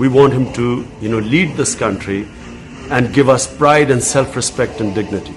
We want him to, lead this country and give us pride and self-respect and dignity.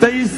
23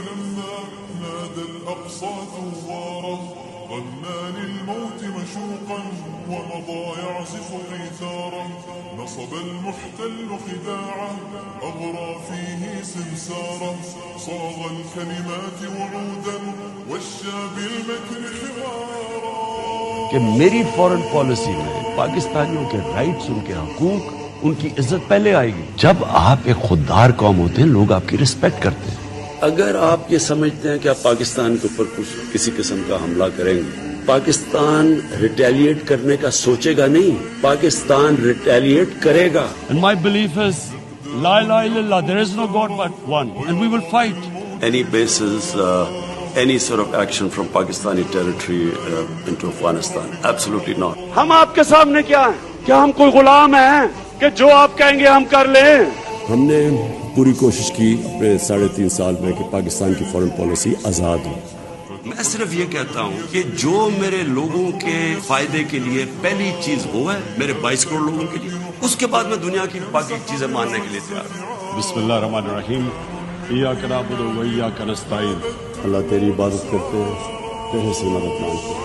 لما نادى الأقصى ثوارا غنى للموت مشوقا ومضى يعزف قيثارا نصب المحتل خداعا أغرى فيه سمسارا صاغ الكلمات وعودا وشى بالمكر حوارا کہ میری فورن پالیسی میں پاکستانیوں کے رائٹس، ان کے حقوق، ان کی عزت پہلے آئے گی۔ جب آپ ایک خوددار قوم ہوتے ہیں لوگ آپ کی رسپیکٹ کرتے ہیں۔ اگر آپ یہ سمجھتے ہیں کہ آپ پاکستان کے اوپر کسی قسم کا حملہ کریں گے، پاکستان ریٹیلیٹ کرنے کا سوچے گا نہیں، پاکستان ریٹیلیٹ کرے گا۔ And my belief is La ilaha illallah, there is no God but one, and we will fight. Any basis, any sort of action from Pakistani territory into Afghanistan? Absolutely not. ہم آپ کے سامنے کیا ہیں؟ کیا ہم کوئی غلام ہیں کہ جو آپ کہیں گے ہم کر لیں؟ ہم نے پوری کوشش کی اپنے 3.5 سال میں کہ پاکستان کی فورن پالیسی آزاد ہو۔ میں صرف یہ کہتا ہوں کہ جو میرے لوگوں کے فائدے کے لیے پہلی چیز وہ ہے، میرے 22 کروڑ لوگوں کے لیے، اس کے بعد میں دنیا کی باقی چیزیں ماننے کے لیے تیار ہوں۔ بسم اللہ الرحمن الرحیم، ایاک نعبد و ایاک نستعین۔ اللہ تیری عبادت کرتے ہیں، تیرے سے مدد مانگتے ہیں۔